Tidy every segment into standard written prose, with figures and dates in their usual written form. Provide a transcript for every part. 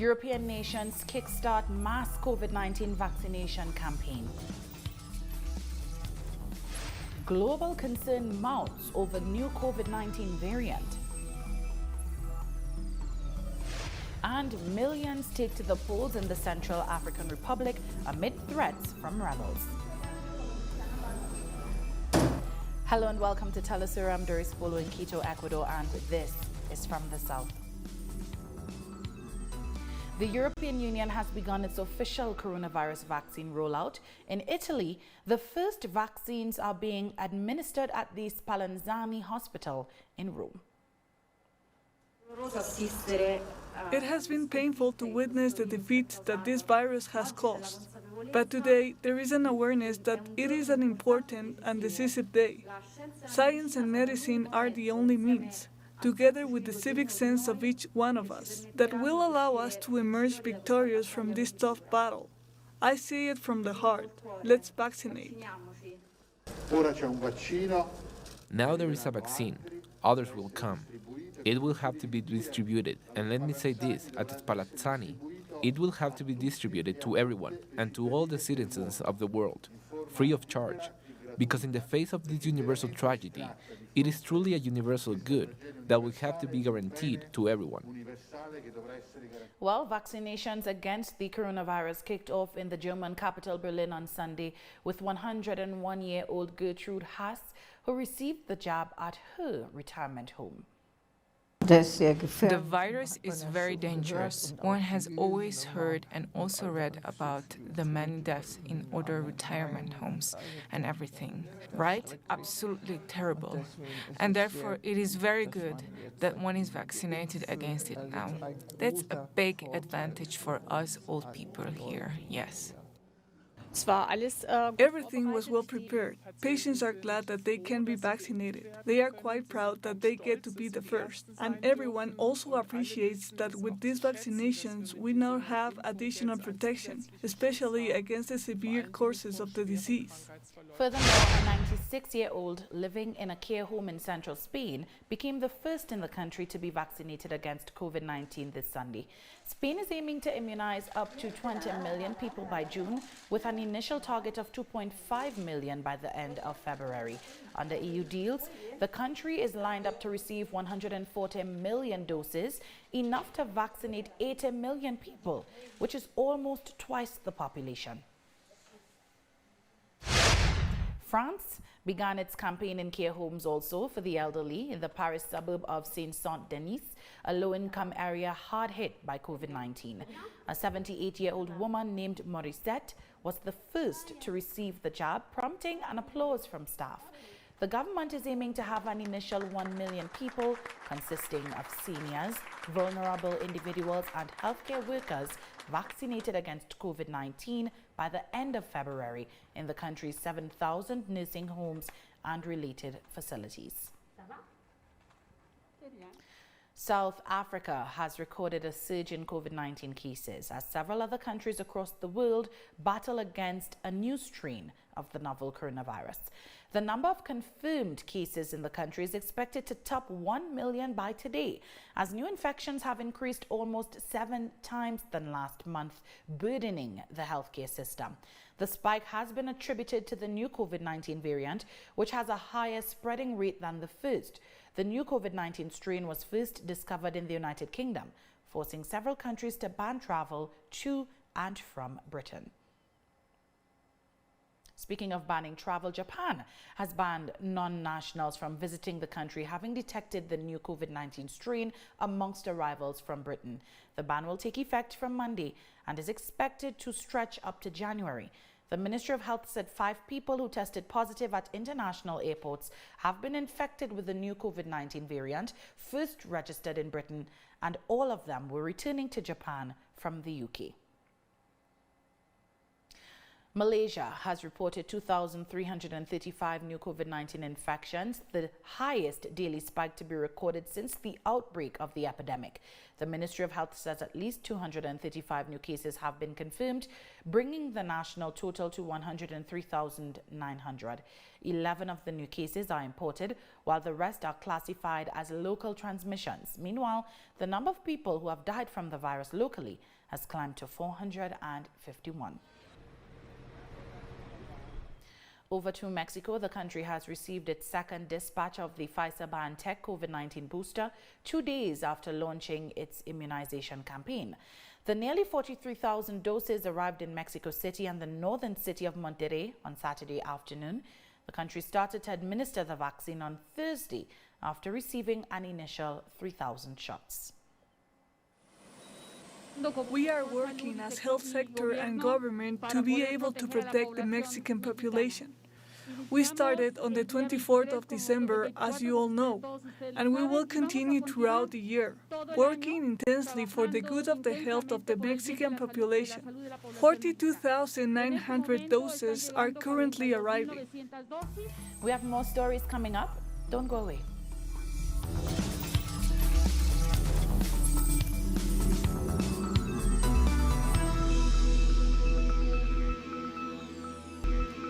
European nations kickstart mass Covid-19 vaccination campaign. Global concern mounts over new Covid-19 variant. And millions take to the polls in the Central African Republic amid threats from rebels. Hello and welcome to TeleSUR. I'm Doris Polo in Quito, Ecuador, and this is from the South. The European Union has begun its official coronavirus vaccine rollout. In Italy, the first vaccines are being administered at the Spallanzani Hospital in Rome. It has been painful to witness the defeat that this virus has caused. But today, there is an awareness that it is an important and decisive day. Science and medicine are the only means, together with the civic sense of each one of us, that will allow us to emerge victorious from this tough battle. I see it from the heart. Let's vaccinate. Now there is a vaccine. Others will come. It will have to be distributed. And let me say this, at Spallanzani, it will have to be distributed to everyone and to all the citizens of the world, free of charge. Because in the face of this universal tragedy, it is truly a universal good that will have to be guaranteed to everyone. Well, vaccinations against the coronavirus kicked off in the German capital Berlin on Sunday with 101-year-old Gertrude Haas, who received the jab at her retirement home. The virus is very dangerous. One has always heard and also read about the many deaths in other retirement homes and everything. Right? Absolutely terrible. And therefore, it is very good that one is vaccinated against it now. That's a big advantage for us old people here, yes. Everything was well prepared. Patients are glad that they can be vaccinated. They are quite proud that they get to be the first. And everyone also appreciates that with these vaccinations, we now have additional protection, especially against the severe courses of the disease. Furthermore, a 96-year-old living in a care home in central Spain became the first in the country to be vaccinated against Covid-19 this Sunday. Spain is aiming to immunize up to 20 million people by June, with an initial target of 2.5 million by the end of February. Under EU deals, the country is lined up to receive 140 million doses, enough to vaccinate 80 million people, which is almost twice the population. France began its campaign in care homes also for the elderly in the Paris suburb of Saint-Saint-Denis, a low-income area hard hit by Covid-19. A 78-year-old woman named Morissette was the first to receive the jab, prompting an applause from staff. The government is aiming to have an initial 1 million people, consisting of seniors, vulnerable individuals and healthcare workers, vaccinated against Covid-19 by the end of February in the country's 7,000 nursing homes and related facilities. South Africa has recorded a surge in Covid-19 cases as several other countries across the world battle against a new strain of the novel coronavirus. The number of confirmed cases in the country is expected to top 1 million by today, as new infections have increased almost 7 times than last month, burdening the healthcare system. The spike has been attributed to the new Covid-19 variant, which has a higher spreading rate than the first. The new Covid-19 strain was first discovered in the United Kingdom, forcing several countries to ban travel to and from Britain. Speaking of banning travel, Japan has banned non-nationals from visiting the country, having detected the new Covid-19 strain amongst arrivals from Britain. The ban will take effect from Monday and is expected to stretch up to January. The Ministry of Health said 5 people who tested positive at international airports have been infected with the new Covid-19 variant, first registered in Britain, and all of them were returning to Japan from the UK. Malaysia has reported 2,335 new Covid-19 infections, the highest daily spike to be recorded since the outbreak of the epidemic. The Ministry of Health says at least 235 new cases have been confirmed, bringing the national total to 103,900. 11 of the new cases are imported, while the rest are classified as local transmissions. Meanwhile, the number of people who have died from the virus locally has climbed to 451. Over to Mexico, the country has received its second dispatch of the Pfizer-BioNTech COVID-19 booster 2 days after launching its immunization campaign. The nearly 43,000 doses arrived in Mexico City and the northern city of Monterrey on Saturday afternoon. The country started to administer the vaccine on Thursday after receiving an initial 3,000 shots. We are working as health sector and government to be able to protect the Mexican population. We started on the 24th of December, as you all know, and we will continue throughout the year, working intensely for the good of the health of the Mexican population. 42,900 doses are currently arriving. We have more stories coming up. Don't go away.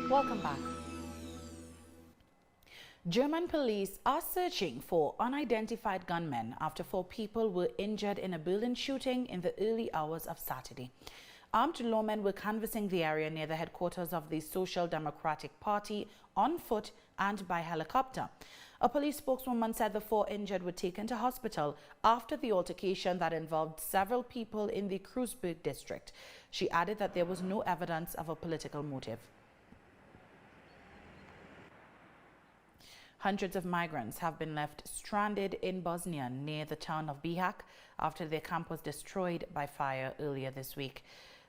Welcome back. German police are searching for unidentified gunmen after 4 people were injured in a Berlin shooting in the early hours of Saturday. Armed lawmen were canvassing the area near the headquarters of the Social Democratic Party on foot and by helicopter. A police spokeswoman said the 4 injured were taken to hospital after the altercation that involved several people in the Kreuzberg district. She added that there was no evidence of a political motive. Hundreds of migrants have been left stranded in Bosnia near the town of Bihać after their camp was destroyed by fire earlier this week.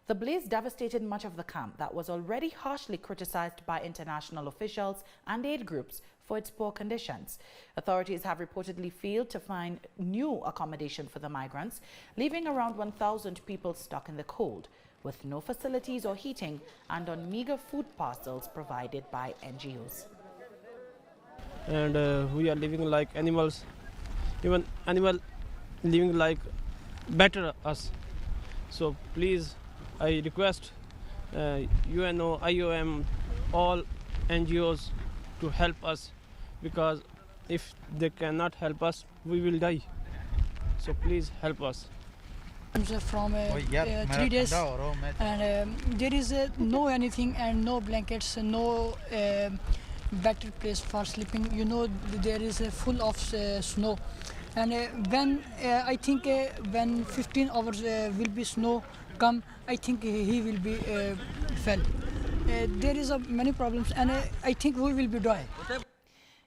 The blaze devastated much of the camp that was already harshly criticized by international officials and aid groups for its poor conditions. Authorities have reportedly failed to find new accommodation for the migrants, leaving around 1,000 people stuck in the cold, with no facilities or heating and on meager food parcels provided by NGOs. And we are living like animals, even animal living like better us. So please, I request UNO, IOM, all NGOs to help us, because if they cannot help us, we will die. So please help us. From 3 days, and there is no anything and no blankets, no better place for sleeping. You know, there is full of snow, and when I think when 15 hours will be snow come, I think he will be fell. There is many problems, and I think we will be die.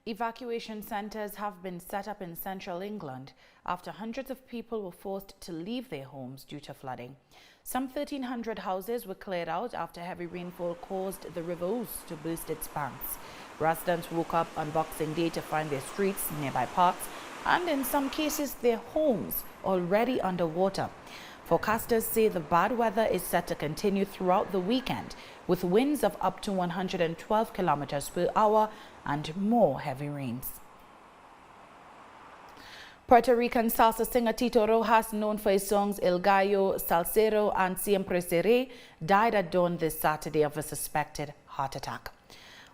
Evacuation centers have been set up in central England after hundreds of people were forced to leave their homes due to flooding. Some 1,300 houses were cleared out after heavy rainfall caused the River Ouse to burst its banks. Residents woke up on Boxing Day to find their streets, nearby parks, and in some cases their homes already underwater. Forecasters say the bad weather is set to continue throughout the weekend, with winds of up to 112 kilometers per hour and more heavy rains. Puerto Rican salsa singer Tito Rojas, known for his songs El Gallo, Salsero, and Siempre Seré, died at dawn this Saturday of a suspected heart attack.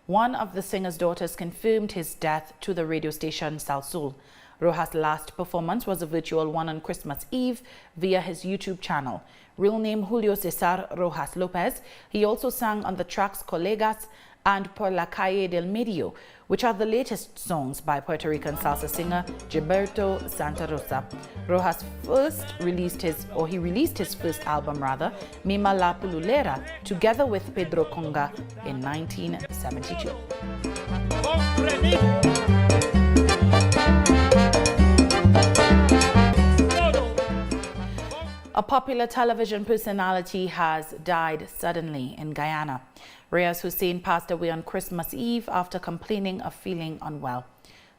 One of the singer's daughters confirmed his death to the radio station Salsul. Rojas' last performance was a virtual one on Christmas Eve via his YouTube channel. Real name Julio Cesar Rojas Lopez. He also sang on the tracks Colegas and Por la Calle del Medio, which are the latest songs by Puerto Rican salsa singer Gilberto Santa Rosa. Rojas released his first album, Mima La Pululera, together with Pedro Conga in 1972. A popular television personality has died suddenly in Guyana. Reyes Hussein passed away on Christmas Eve after complaining of feeling unwell.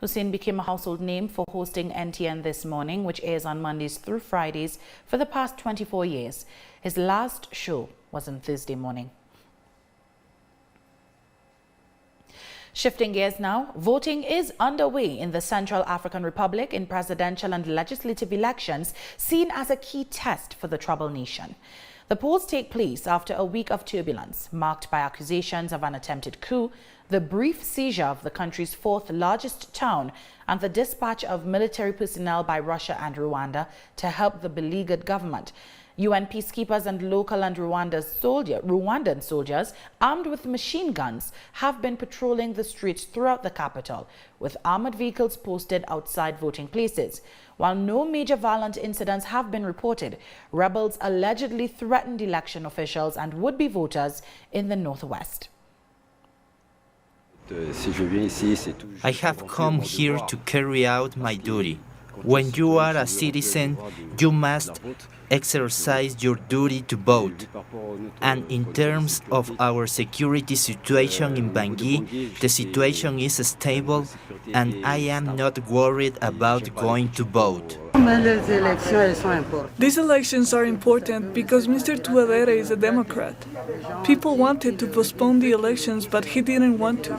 Hussein became a household name for hosting NTN This Morning, which airs on Mondays through Fridays for the past 24 years. His last show was on Thursday morning. Shifting gears now, voting is underway in the Central African Republic in presidential and legislative elections, seen as a key test for the troubled nation. The polls take place after a week of turbulence, marked by accusations of an attempted coup, the brief seizure of the country's fourth largest town, and the dispatch of military personnel by Russia and Rwanda to help the beleaguered government. UN peacekeepers and local and Rwandan soldiers armed with machine guns have been patrolling the streets throughout the capital, with armored vehicles posted outside voting places. While no major violent incidents have been reported, rebels allegedly threatened election officials and would-be voters in the northwest. I have come here to carry out my duty. When you are a citizen, you must exercise your duty to vote. And in terms of our security situation in Bangui, the situation is stable and I am not worried about going to vote. These elections are important because Mr. Touadera is a Democrat. People wanted to postpone the elections, but he didn't want to.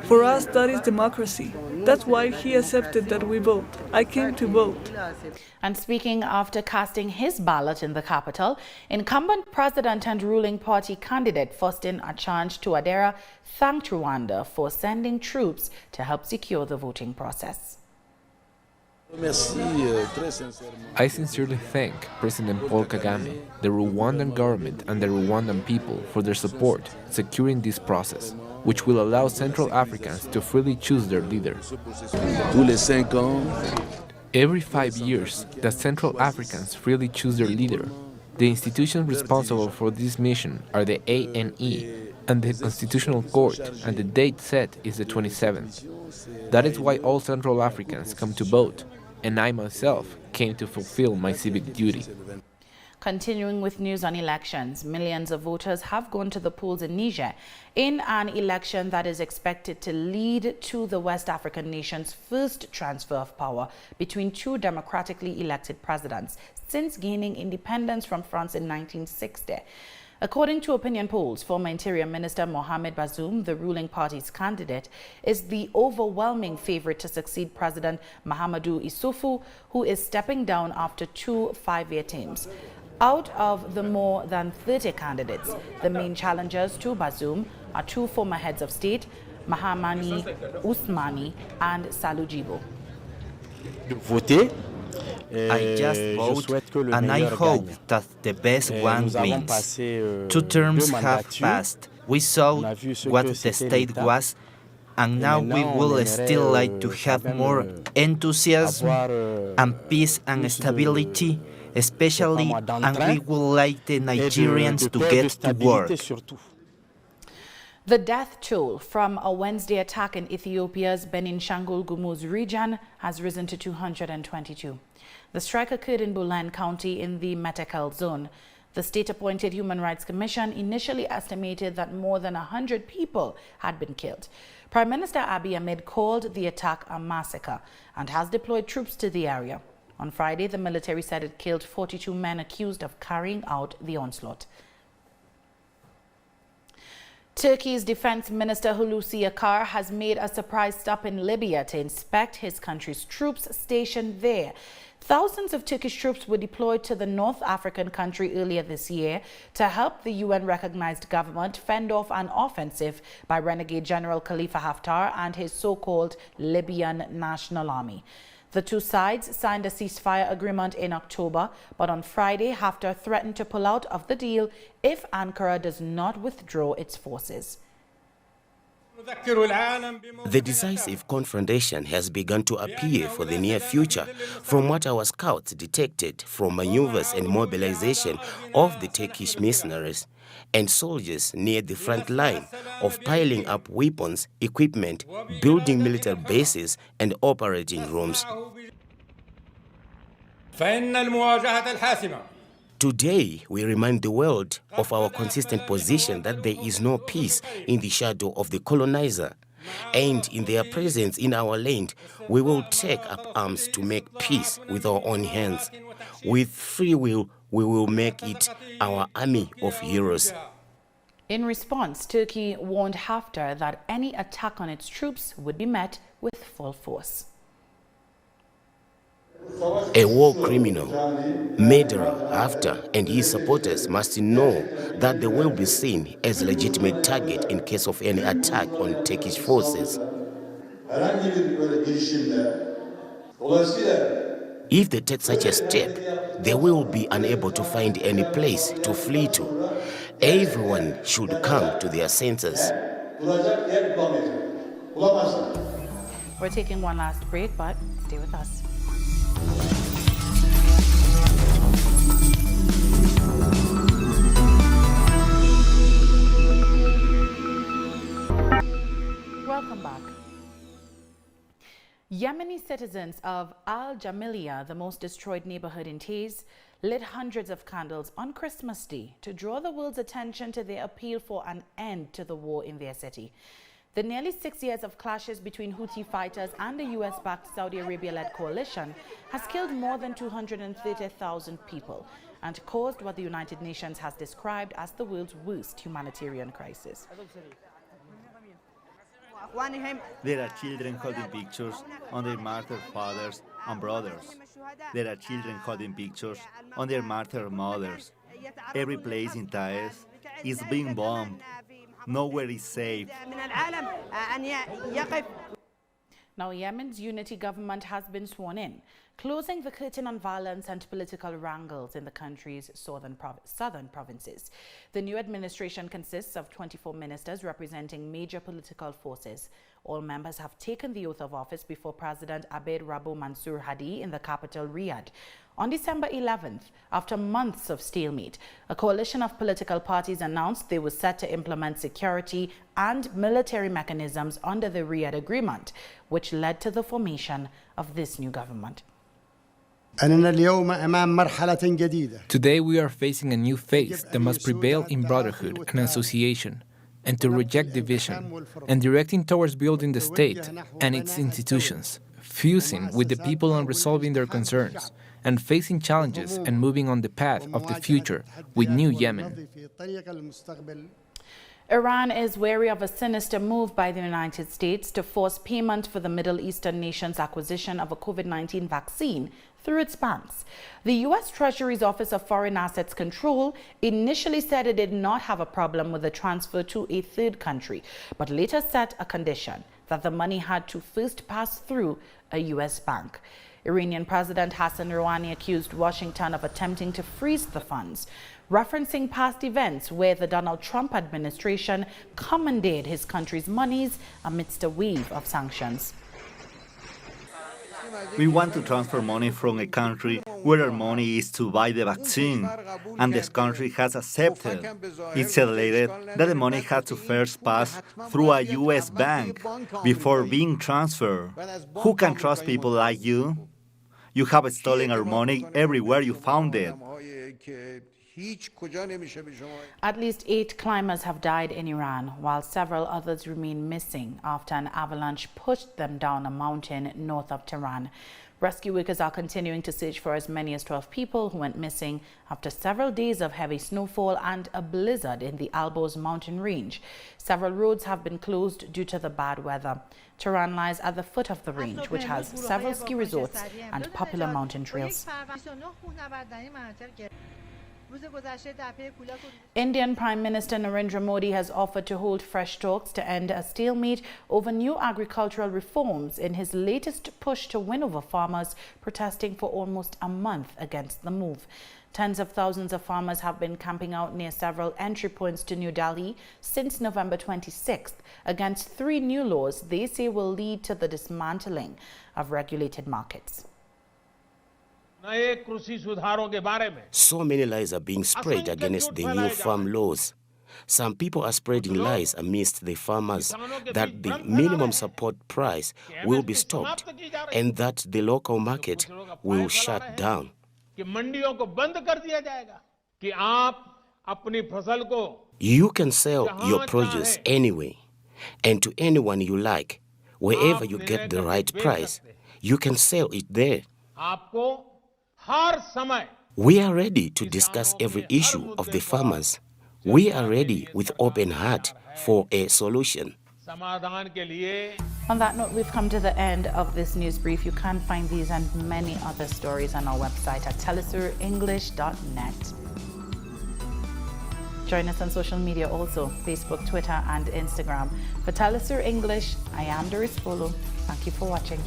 For us, that is democracy. That's why he accepted that we vote. I came to vote. And speaking after casting his ballot in the capital, incumbent president and ruling party candidate Faustin Archange Touadera thanked Rwanda for sending troops to help secure the voting process. I sincerely thank President Paul Kagame, the Rwandan government and the Rwandan people for their support in securing this process, which will allow Central Africans to freely choose their leader. Every 5 years, the Central Africans freely choose their leader. The institutions responsible for this mission are the ANE and the Constitutional Court, and the date set is the 27th. That is why all Central Africans come to vote, and I myself came to fulfill my civic duty. Continuing with news on elections, millions of voters have gone to the polls in Niger in an election that is expected to lead to the West African nation's first transfer of power between two democratically elected presidents since gaining independence from France in 1960. According to opinion polls, former Interior Minister Mohamed Bazoum, the ruling party's candidate, is the overwhelming favorite to succeed President Mahamadou Issoufou, who is stepping down after 2 5-year terms. Out of the more than 30 candidates, the main challengers to Bazoum are 2 former heads of state, Mahamani Ousmani and Salou Djibo. I just vote and I hope that the best one wins. 2 terms have passed. We saw what the state was, and now we will still like to have more enthusiasm and peace and stability, especially, and we would like the Nigerians to get to work. The death toll from a Wednesday attack in Ethiopia's Benishangul Gumuz region has risen to 222. The strike occurred in Bulan County in the Metakel zone. The state-appointed Human Rights Commission initially estimated that more than 100 people had been killed. Prime Minister Abiy Ahmed called the attack a massacre and has deployed troops to the area. On Friday, the military said it killed 42 men accused of carrying out the onslaught. Turkey's Defense Minister Hulusi Akar has made a surprise stop in Libya to inspect his country's troops stationed there. Thousands of Turkish troops were deployed to the North African country earlier this year to help the UN-recognized government fend off an offensive by renegade General Khalifa Haftar and his so-called Libyan National Army. The 2 sides signed a ceasefire agreement in October, but on Friday, Haftar threatened to pull out of the deal if Ankara does not withdraw its forces. The decisive confrontation has begun to appear for the near future from what our scouts detected from maneuvers and mobilization of the Turkish mercenaries and soldiers near the front line of piling up weapons, equipment, building military bases and operating rooms. Today, we remind the world of our consistent position that there is no peace in the shadow of the colonizer. And in their presence in our land, we will take up arms to make peace with our own hands. With free will, we will make it our army of heroes. In response, Turkey warned Haftar that any attack on its troops would be met with full force. A war criminal, murderer, Haftar and his supporters must know that they will be seen as a legitimate target in case of any attack on Turkish forces. If they take such a step, they will be unable to find any place to flee to. Everyone should come to their senses. We're taking one last break, but stay with us. Welcome back. Yemeni citizens of Al Jamiliya, the most destroyed neighborhood in Taiz, lit hundreds of candles on Christmas Day to draw the world's attention to their appeal for an end to the war in their city. The nearly 6 years of clashes between Houthi fighters and the US-backed Saudi Arabia-led coalition has killed more than 230,000 people and caused what the United Nations has described as the world's worst humanitarian crisis. There are children holding pictures on their martyred fathers and brothers. There are children holding pictures on their martyred mothers. Every place in Taiz is being bombed. Nowhere is safe. Now, Yemen's unity government has been sworn in, closing the curtain on violence and political wrangles in the country's southern provinces. The new administration consists of 24 ministers representing major political forces. All members have taken the oath of office before President Abed Rabo Mansour Hadi in the capital, Riyadh. On December 11th, after months of stalemate, a coalition of political parties announced they were set to implement security and military mechanisms under the Riyadh Agreement, which led to the formation of this new government. Today we are facing a new phase that must prevail in brotherhood and association, and to reject division, and directing towards building the state and its institutions, fusing with the people and resolving their concerns, and facing challenges and moving on the path of the future with new Yemen. Iran is wary of a sinister move by the United States to force payment for the Middle Eastern nation's acquisition of a Covid-19 vaccine through its banks. The U.S. Treasury's Office of Foreign Assets Control initially said it did not have a problem with the transfer to a third country, but later set a condition that the money had to first pass through a U.S. bank. Iranian President Hassan Rouhani accused Washington of attempting to freeze the funds, referencing past events where the Donald Trump administration commandeered his country's monies amidst a wave of sanctions. We want to transfer money from a country where our money is to buy the vaccine, and this country has accepted. It said later that the money had to first pass through a U.S. bank before being transferred. Who can trust people like you? You have stolen our money everywhere you found it. At least 8 climbers have died in Iran, while several others remain missing after an avalanche pushed them down a mountain north of Tehran. Rescue workers are continuing to search for as many as 12 people who went missing after several days of heavy snowfall and a blizzard in the Alborz mountain range. Several roads have been closed due to the bad weather. Tehran lies at the foot of the range, which has several ski resorts and popular mountain trails. Indian Prime Minister Narendra Modi has offered to hold fresh talks to end a stalemate over new agricultural reforms in his latest push to win over farmers protesting for almost a month against the move. Tens of thousands of farmers have been camping out near several entry points to New Delhi since November 26th against 3 new laws they say will lead to the dismantling of regulated markets. So many lies are being spread against the new farm laws. Some people are spreading lies amidst the farmers that the minimum support price will be stopped and that the local market will shut down. You can sell your produce anyway and to anyone you like. Wherever you get the right price, you can sell it there. We are ready to discuss every issue of the farmers. We are ready with open heart for a solution. On that note, we've come to the end of this news brief. You can find these and many other stories on our website at telesurenglish.net. Join us on social media also, Facebook, Twitter, and Instagram. For TeleSUR English, I am Doris Polo. Thank you for watching.